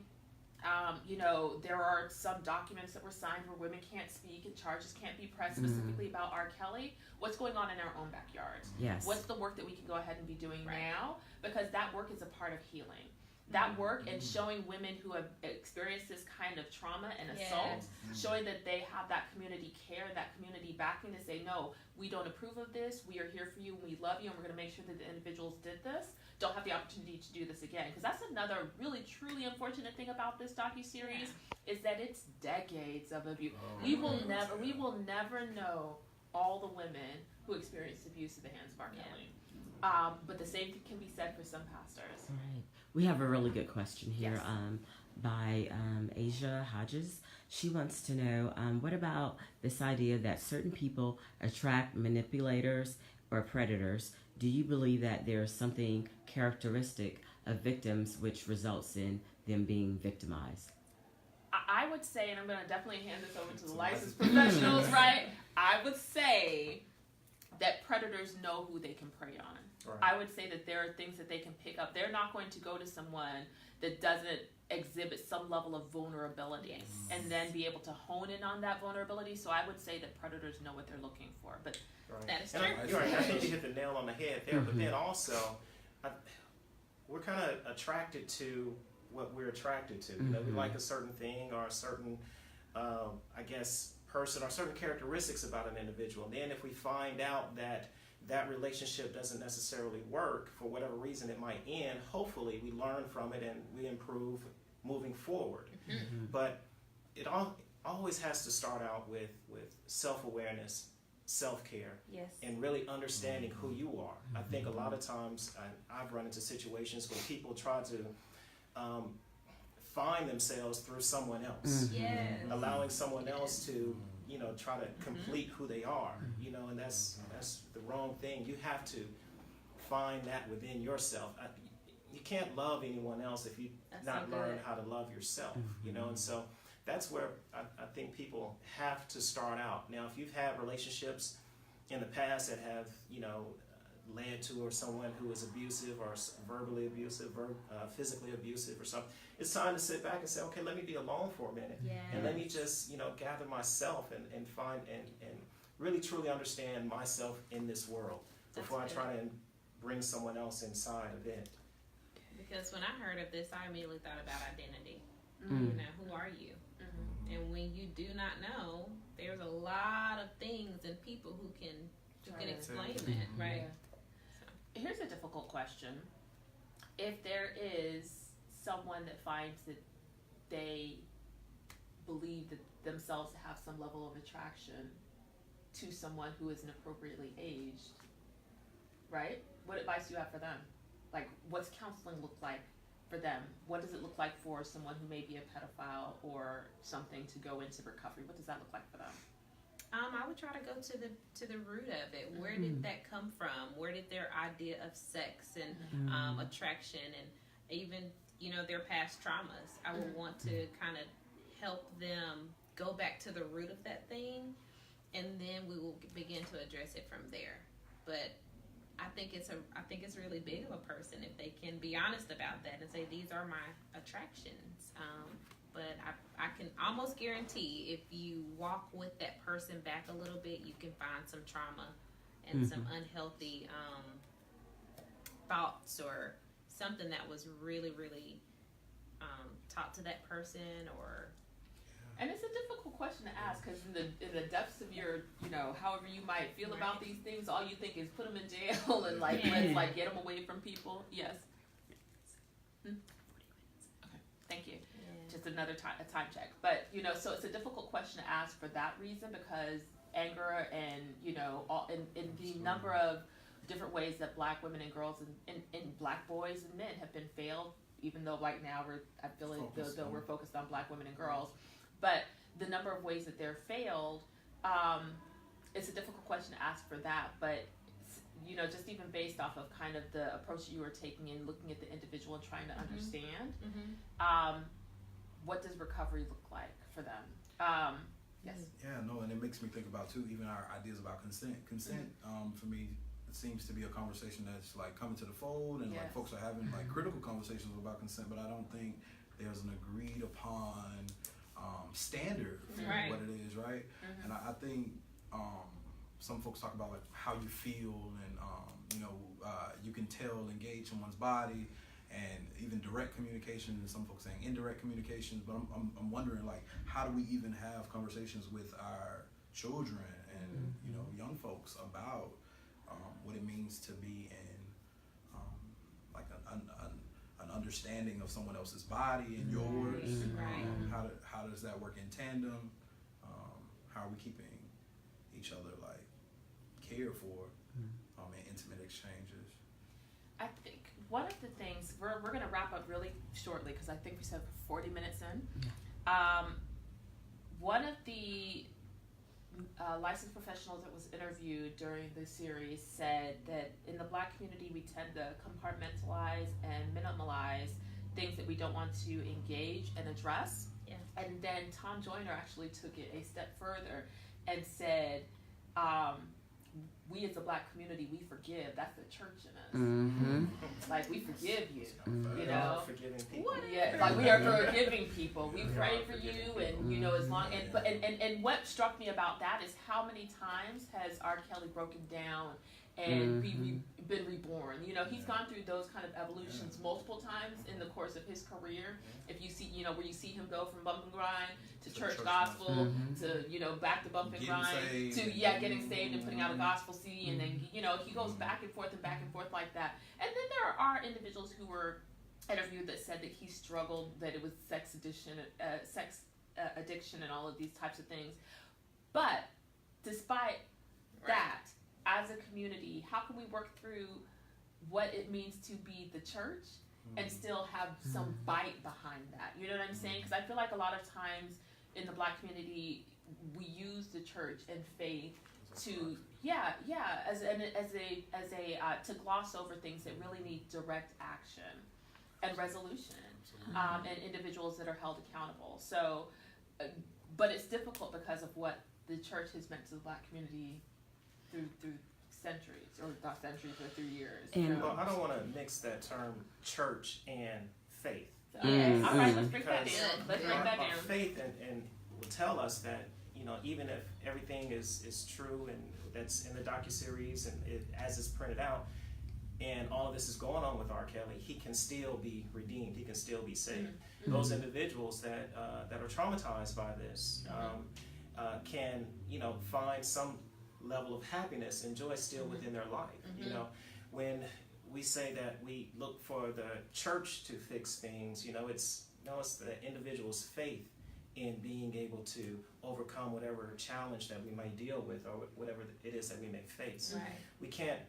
S1: there are some documents that were signed where women can't speak and charges can't be pressed specifically about R. Kelly. What's going on in our own backyards?
S5: Yes.
S1: What's the work that we can go ahead and be doing now? Because that work is a part of healing. That work and showing women who have experienced this kind of trauma and assault, showing that they have that community care and that community backing to say, no, we don't approve of this, we are here for you, we love you, and we're going to make sure that the individuals did this, don't have the opportunity to do this again. Because that's another really, truly unfortunate thing about this docuseries is that it's decades of abuse. We will never know all the women who experienced abuse at the hands of R. Kelly. But the same can be said for some pastors.
S5: Right. We have a really good question here
S1: Yes.
S5: by Asia Hodges. She wants to know, what about this idea that certain people attract manipulators or predators? Do you believe that there is something characteristic of victims which results in them being victimized?
S1: I would say, and I'm going to definitely hand this over to the licensed professionals, right? I would say that predators know who they can prey on.
S4: Right.
S1: I would say that there are things that they can pick up. They're not going to go to someone that doesn't exhibit some level of vulnerability and then be able to hone in on that vulnerability. So I would say that predators know what they're looking for. But
S2: That is
S4: And
S2: true.
S4: you're right. I think you hit the nail on the head there. But then also, we're kind of attracted to what we're attracted to. You know, we like a certain thing or a certain, person or certain characteristics about an individual. And then if we find out that that relationship doesn't necessarily work for whatever reason it might end, hopefully we learn from it and we improve moving forward. But it always has to start out with self-awareness, self-care, and really understanding who you are. I think a lot of times I've run into situations where people try to find themselves through someone else, allowing someone else to try to complete who they are, and that's the wrong thing. You have to find that within yourself. You can't love anyone else if you not learn how to love yourself, and so that's where I think people have to start out. Now, if you've had relationships in the past that have, led to or someone who is abusive or verbally abusive or physically abusive or something, it's time to sit back and say, okay, let me be alone for a minute and let me just, gather myself and find and really truly understand myself in this world before I try to bring someone else inside of it.
S2: Because when I heard of this, I immediately thought about identity. Who are you? And when you do not know, there's a lot of things and people who can explain that, right?
S1: Here's a difficult question. If there is someone that finds that they believe that themselves to have some level of attraction to someone who is inappropriately aged, right? What advice do you have for them? Like, what's counseling look like for them? What does it look like for someone who may be a pedophile or something to go into recovery? What does that look like for them?
S2: I would try to go to the root of it. Where did that come from? Where did their idea of sex and attraction and even, you know, their past traumas? I would want to kind of help them go back to the root of that thing, and then we will begin to address it from there. But I think it's really big of a person if they can be honest about that and say, these are my attractions. But I can almost guarantee if you walk with that person back a little bit, you can find some trauma and some unhealthy thoughts or something that was really, really taught to that person. Or
S1: And it's a difficult question to ask because in the depths of your, you know, however you might feel about these things, all you think is put them in jail and like let's like get them away from people. Yes. Okay. Thank you. Just another a time check. But, you know, so it's a difficult question to ask for that reason because anger and, you know, all in the number of different ways that black women and girls and black boys and men have been failed, even though right now I feel like though we're focused on black women and girls. But the number of ways that they're failed, it's a difficult question to ask for that. But, you know, just even based off of kind of the approach that you were taking in looking at the individual and trying to understand, what does recovery look like for them? Yes.
S3: Yeah, no, and it makes me think about, too, even our ideas about consent. Consent, for me, it seems to be a conversation that's, like, coming to the fold, and, like, folks are having, like, critical conversations about consent, but I don't think there's an agreed upon standard for what it is, right? And I think some folks talk about, like, how you feel, and, you know, you can tell, engage someone's body, and even direct communication, and some folks saying indirect communications. But I'm wondering, like, how do we even have conversations with our children and you know, young folks about what it means to be in like an understanding of someone else's body and yours. How does that work in tandem? How are we keeping each other like cared for in intimate exchanges?
S1: I think one of the things we're going to wrap up really shortly because I think we said 40 minutes in. One of the licensed professionals that was interviewed during the series said that in the black community we tend to compartmentalize and minimalize things that we don't want to engage and address. And then Tom Joyner actually took it a step further and said, we as a black community, we forgive. That's the church in us. Like, we forgive you, you know?
S4: Forgiving people.
S1: Yeah, like we are forgiving people. We pray for you, and you know, as long and what struck me about that is how many times has R. Kelly broken down and been reborn. You know, he's gone through those kind of evolutions multiple times in the course of his career. If you see, you know, where you see him go from bump and grind to church gospel to, you know, back to bump and grind to getting saved and putting out a gospel CD, and then, you know, he goes back and forth like that. And then there are individuals who were interviewed that said that he struggled, that it was sex addiction and all of these types of things. But despite that, as a community, how can we work through what it means to be the church and still have some bite behind that? You know what I'm saying? Because I feel like a lot of times in the black community, we use the church and faith to to gloss over things that really need direct action and resolution, and individuals that are held accountable. So, but it's difficult because of what the church has meant to the black community through centuries, or not centuries, but through years.
S4: Well, I don't want to mix that term church and faith.
S1: All right, let's break that down.
S4: Faith and will tell us that, you know, even if everything is true and that's in the docuseries and as it's printed out, and all of this is going on with R. Kelly, he can still be redeemed. He can still be saved. Those individuals that are traumatized by this can, you know, find some level of happiness and joy still within their life. You know, when we say that we look for the church to fix things, you know, it's the individual's faith in being able to overcome whatever challenge that we might deal with or whatever it is that we may face. We can't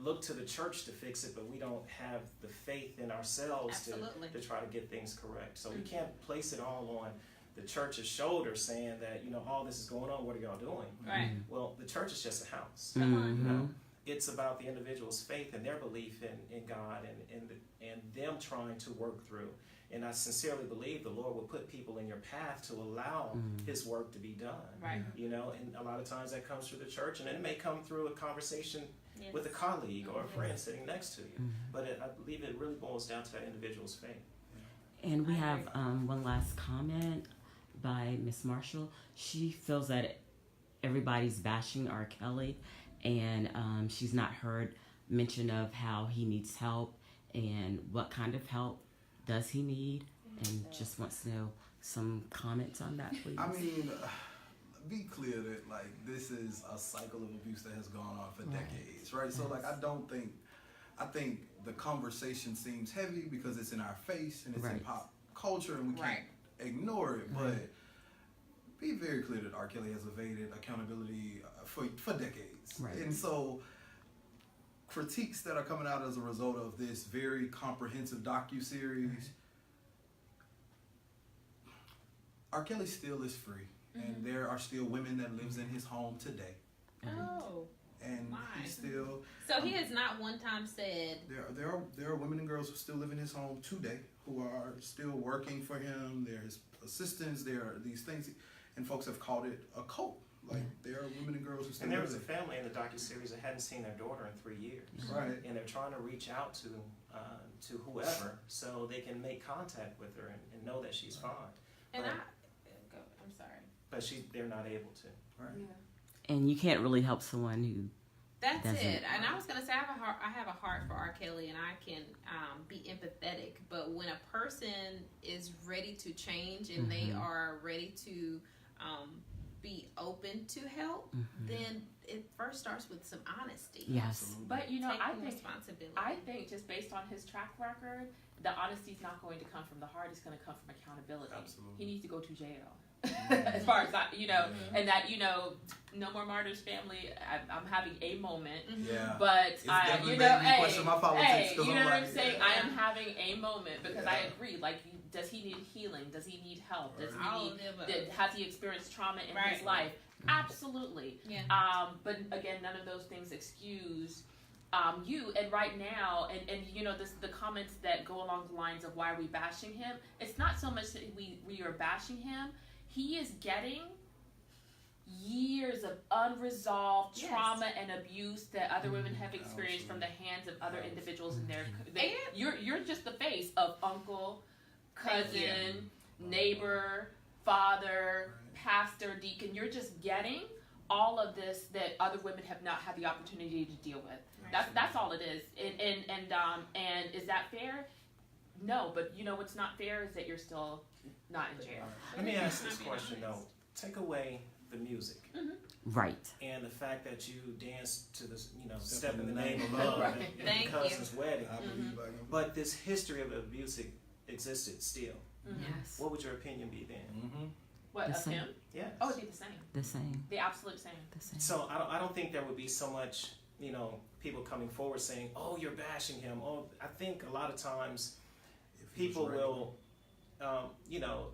S4: look to the church to fix it, but we don't have the faith in ourselves to try to get things correct. So we can't place it all on the church's shoulders, saying that, you know, all this is going on, what are y'all doing?
S2: Right.
S4: Well, the church is just a house.
S2: Come on.
S4: You know, it's about the individual's faith and their belief in God and them trying to work through. And I sincerely believe the Lord will put people in your path to allow His work to be done.
S2: Right.
S4: You know, and a lot of times that comes through the church, and it may come through a conversation with a colleague or a friend sitting next to you. But I believe it really boils down to that individual's faith.
S5: And we have one last comment by Miss Marshall. She feels that everybody's bashing R. Kelly, and she's not heard mention of how he needs help and what kind of help does he need, and just wants to know some comments on that, please.
S3: I mean, be clear that like this is a cycle of abuse that has gone on for decades, right? So like I think the conversation seems heavy because it's in our face and it's in pop culture and we can't ignore it, but be very clear that R. Kelly has evaded accountability for decades.
S5: Right.
S3: And so critiques that are coming out as a result of this very comprehensive docuseries, R. Kelly still is free. And there are still women that lives in his home today.
S2: Oh.
S3: And he still...
S2: So he has not one time said...
S3: There are women and girls who still live in his home today who are still working for him. There's assistants. There are these things. And folks have called it a cult. Like, there are women and girls who still
S4: And there
S3: live
S4: was a
S3: there.
S4: family in the docuseries that hadn't seen their daughter in 3 years.
S3: Right.
S4: And they're trying to reach out to whoever so they can make contact with her and know that she's fine.
S2: And
S4: Right.
S2: I'm sorry.
S4: But they're not able to.
S3: Right.
S5: And you can't really help someone who
S2: That's
S5: doesn't.
S2: it. And I was gonna say I have a heart for R. Kelly, and I can be empathetic. But when a person is ready to change and they are ready to be open to help, then it first starts with some honesty.
S5: Yes.
S1: But you know,
S2: Taking responsibility.
S1: I think just based on his track record, the honesty is not going to come from the heart. It's going to come from accountability.
S3: Absolutely.
S1: He needs to go to jail. As far as you know, and that, you know, no more Martyrs family. I'm having a moment,
S3: Yeah.
S1: but
S3: It's
S1: I,
S3: definitely
S1: you know,
S3: made me question my politics, 'cause
S1: you
S3: I'm
S1: know what I'm
S3: like,
S1: saying?
S3: yeah.
S1: I am having a moment because I
S3: Yeah.
S1: agree. Like, does he need healing? Does he need help? Does
S2: All
S1: he
S2: of the above.
S1: has he experienced trauma in
S2: Right.
S1: his life? Absolutely.
S2: Yeah.
S1: But again, none of those things excuse you. And right now, and you know, the comments that go along the lines of why are we bashing him? It's not so much that we are bashing him. He is getting years of unresolved trauma and abuse that other women have experienced from the hands of other individuals in their. You're just the face of uncle, cousin, neighbor, father, pastor, deacon. You're just getting all of this that other women have not had the opportunity to deal with. That's all it is. And is that fair? No, but you know what's not fair is that you're still not in jail.
S4: Let me ask this question though. Take away the music
S5: Right.
S4: and the fact that you dance to this, you know, step in the name of love
S1: Right.
S4: and
S2: Thank
S4: your cousin's wedding.
S3: I believe I can.
S4: But this history of abuse existed still.
S2: Yes.
S4: What would your opinion be then?
S1: What
S5: The
S1: of
S5: same.
S1: him?
S4: Yes.
S1: Oh, it'd be the same.
S5: The same.
S1: The absolute same.
S5: The same.
S4: So I don't think there would be so much, you know, people coming forward saying, "Oh, you're bashing him." Oh, I think a lot of times people will, you know,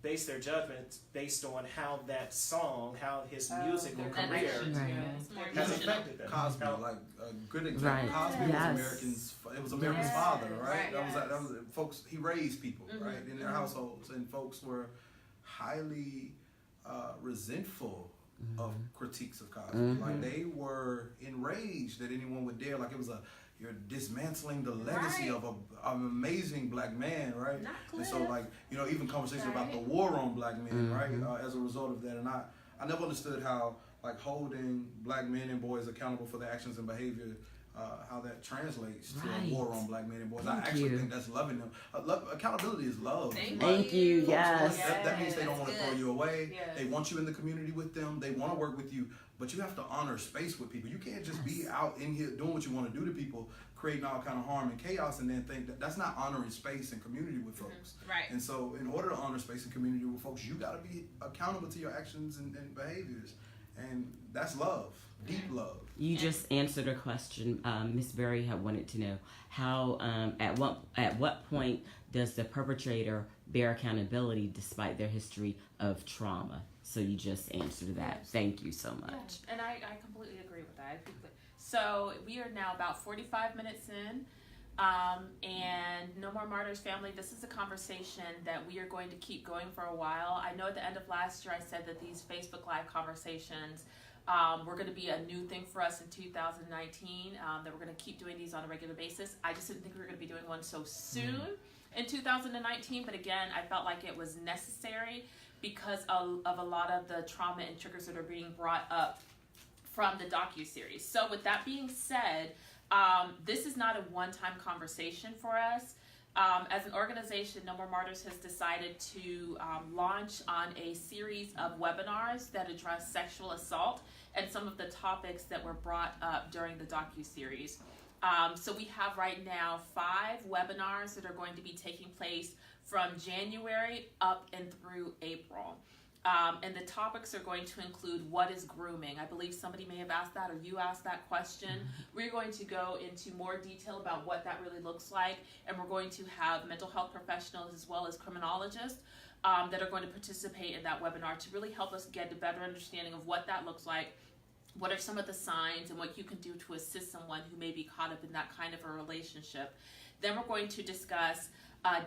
S4: base their judgments based on how that song, how his musical career has affected them.
S3: Cosby, like a good example.
S5: Right.
S3: Cosby
S5: Yes.
S3: was American's father, right?
S1: Right,
S3: That was folks. He raised people, right, in their households, and folks were highly resentful of critiques of Cosby. Like they were enraged that anyone would dare. Like it was you're dismantling the legacy of an amazing black man, right?
S2: Not
S3: And so,
S2: Cliff.
S3: like, you know, even conversation about the war on black men, right? As a result of that, and I never understood how like holding black men and boys accountable for their actions and behavior, how that translates to a war on black men and boys. I actually think that's loving them. Accountability is love.
S5: Thank you.
S3: Folks
S5: Yes.
S3: that means they don't want to throw you away.
S1: Yes.
S3: They want you in the community with them. They want to work with you, but you have to honor space with people. You can't just be out in here doing what you want to do to people, creating all kind of harm and chaos, and then think that that's not honoring space and community with folks.
S2: Right.
S3: And so, in order to honor space and community with folks, you got to be accountable to your actions and behaviors. And that's love, deep love.
S5: You just answered a question. Miss Berry had wanted to know how, at what point does the perpetrator bear accountability despite their history of trauma? So you just answered that. Thank you so much.
S1: Yeah, and I completely agree with that. So we are now about 45 minutes in. And No More Martyrs family, this is a conversation that we are going to keep going for a while. I know at the end of last year I said that these Facebook Live conversations were going to be a new thing for us in 2019, that we're going to keep doing these on a regular basis. I just didn't think we were going to be doing one so soon in 2019, but again, I felt like it was necessary because of a lot of the trauma and triggers that are being brought up from the docuseries. So with that being said, this is not a one-time conversation for us. As an organization, No More Martyrs has decided to launch on a series of webinars that address sexual assault and some of the topics that were brought up during the docuseries. So we have right now 5 webinars that are going to be taking place from January up and through April. And the topics are going to include what is grooming. I believe somebody may have asked that, or you asked that question. We're going to go into more detail about what that really looks like, and we're going to have mental health professionals as well as criminologists that are going to participate in that webinar to really help us get a better understanding of what that looks like, what are some of the signs, and what you can do to assist someone who may be caught up in that kind of a relationship. Then we're going to discuss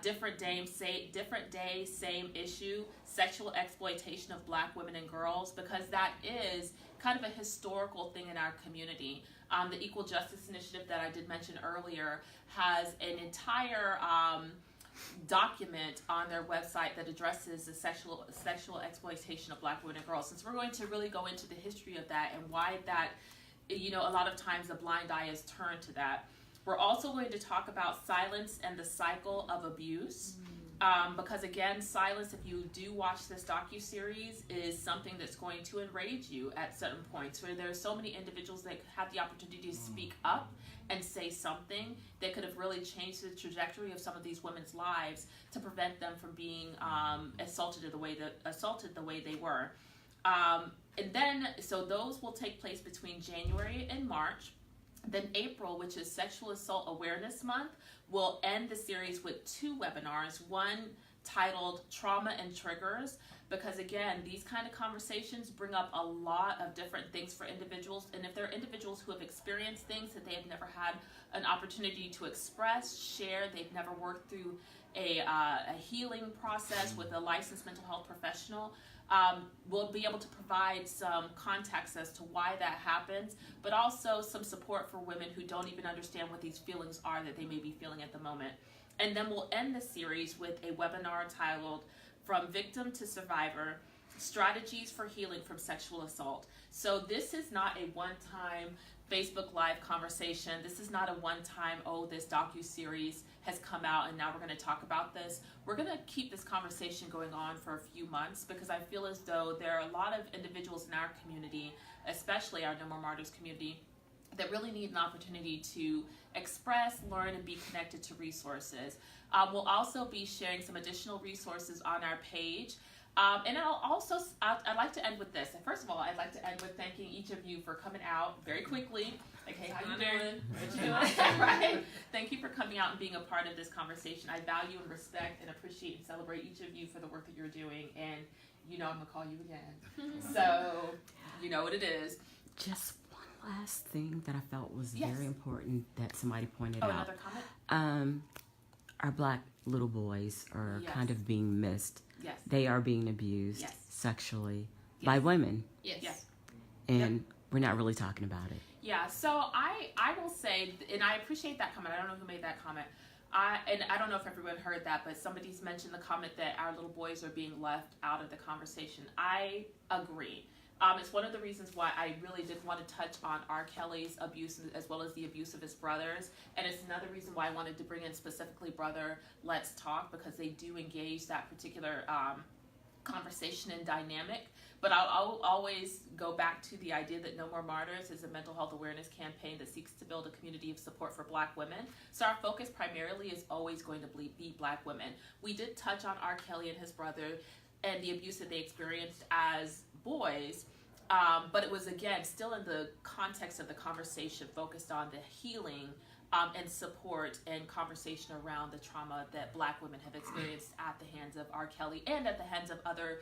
S1: different day, same issue, sexual exploitation of Black women and girls, because that is kind of a historical thing in our community. The Equal Justice Initiative that I did mention earlier has an entire document on their website that addresses the sexual exploitation of Black women and girls. Since we're going to really go into the history of that and why that, a lot of times a blind eye is turned to that. We're also going to talk about silence and the cycle of abuse, because again, silence, if you do watch this docuseries, is something that's going to enrage you at certain points, where there's so many individuals that have the opportunity to speak up and say something that could have really changed the trajectory of some of these women's lives to prevent them from being assaulted the way they were. And then, so those will take place between January and March. Then April, which is Sexual Assault Awareness Month, will end the series with 2 webinars, one titled Trauma and Triggers, because again, these kind of conversations bring up a lot of different things for individuals, and if there are individuals who have experienced things that they have never had an opportunity to express, share, they've never worked through a healing process with a licensed mental health professional, we'll be able to provide some context as to why that happens, but also some support for women who don't even understand what these feelings are that they may be feeling at the moment. And then we'll end the series with a webinar titled From Victim to Survivor, Strategies for Healing from Sexual Assault. So this is not a one-time Facebook Live conversation. This is not a one-time, this docuseries has come out and now we're going to talk about this. We're going to keep this conversation going on for a few months, because I feel as though there are a lot of individuals in our community, especially our No More Martyrs community, that really need an opportunity to express, learn, and be connected to resources. We'll also be sharing some additional resources on our page. And I'd like to end with this. First of all, I'd like to end with thanking each of you for coming out very quickly. Like, hey, how you doing? What you doing? Right? Thank you for coming out and being a part of this conversation. I value and respect and appreciate and celebrate each of you for the work that you're doing. And I'm going to call you again. So, you know what it is.
S5: Just one last thing that I felt was very important that somebody pointed out.
S1: Another comment?
S5: Our Black little boys are kind of being missed.
S1: Yes.
S5: They are being abused sexually by women.
S2: Yes.
S5: And we're not really talking about it.
S1: Yeah, so I will say, and I appreciate that comment. I don't know who made that comment. And I don't know if everyone heard that, but somebody's mentioned the comment that our little boys are being left out of the conversation. I agree. It's one of the reasons why I really did want to touch on R. Kelly's abuse as well as the abuse of his brothers. And it's another reason why I wanted to bring in specifically Brother Let's Talk, because they do engage that particular conversation and dynamic. But I'll always go back to the idea that No More Martyrs is a mental health awareness campaign that seeks to build a community of support for Black women. So our focus primarily is always going to be Black women. We did touch on R. Kelly and his brother and the abuse that they experienced as boys, But it was, again, still in the context of the conversation focused on the healing and support and conversation around the trauma that Black women have experienced at the hands of R. Kelly and at the hands of other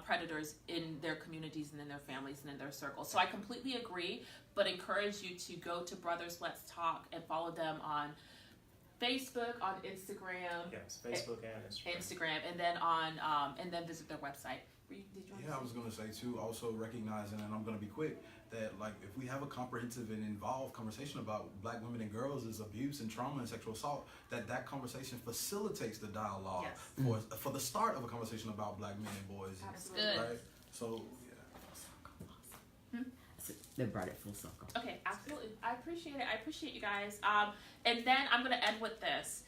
S1: predators in their communities and in their families and in their circles. So I completely agree, but encourage you to go to Brothers Let's Talk and follow them on Facebook, on Instagram.
S4: Yes, Facebook and
S1: Instagram, and then on and then visit their website. Did you want
S3: Yeah, I was gonna say too. Also recognizing, and I'm gonna be quick, that like if we have a comprehensive and involved conversation about Black women and girls' abuse and trauma and sexual assault, that conversation facilitates the dialogue for the start of a conversation about Black men and boys.
S1: Absolutely.
S2: Good.
S3: Right. So
S5: So they brought it full circle.
S1: Okay, absolutely. I appreciate it. I appreciate you guys. And then I'm going to end with this.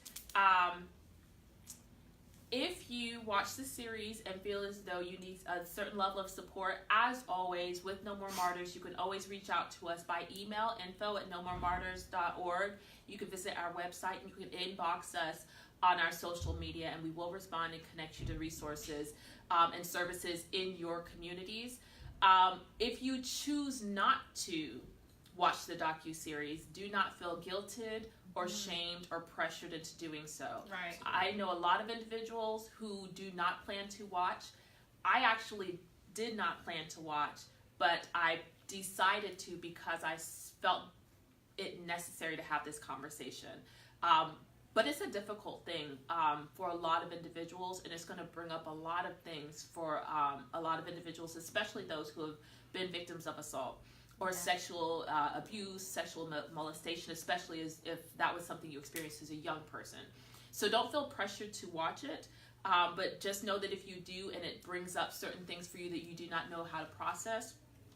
S1: If you watch the series and feel as though you need a certain level of support, as always, with No More Martyrs, you can always reach out to us by email, info@nomoremartyrs.org. You can visit our website and you can inbox us on our social media, and we will respond and connect you to resources and services in your communities. If you choose not to watch the docuseries, do not feel guilted or shamed or pressured into doing so.
S2: Right.
S1: I know a lot of individuals who do not plan to watch. I actually did not plan to watch, but I decided to because I felt it necessary to have this conversation. But it's a difficult thing for a lot of individuals, and it's going to bring up a lot of things for a lot of individuals, especially those who have been victims of assault or sexual abuse, sexual molestation, especially if that was something you experienced as a young person. So don't feel pressured to watch it, but just know that if you do and it brings up certain things for you that you do not know how to process,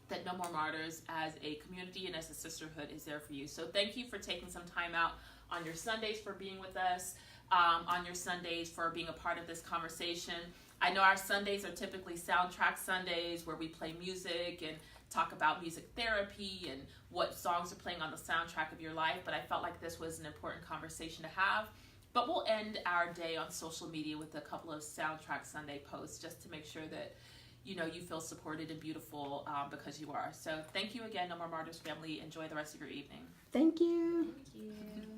S1: that No More Martyrs as a community and as a sisterhood is there for you. So thank you for taking some time out on your Sundays for being with us, on your Sundays for being a part of this conversation. I know our Sundays are typically soundtrack Sundays where we play music and talk about music therapy and what songs are playing on the soundtrack of your life, but I felt like this was an important conversation to have. But we'll end our day on social media with a couple of soundtrack Sunday posts just to make sure that you feel supported and beautiful because you are. So thank you again, No More Martyrs family. Enjoy the rest of your evening.
S5: Thank you.
S2: Thank you.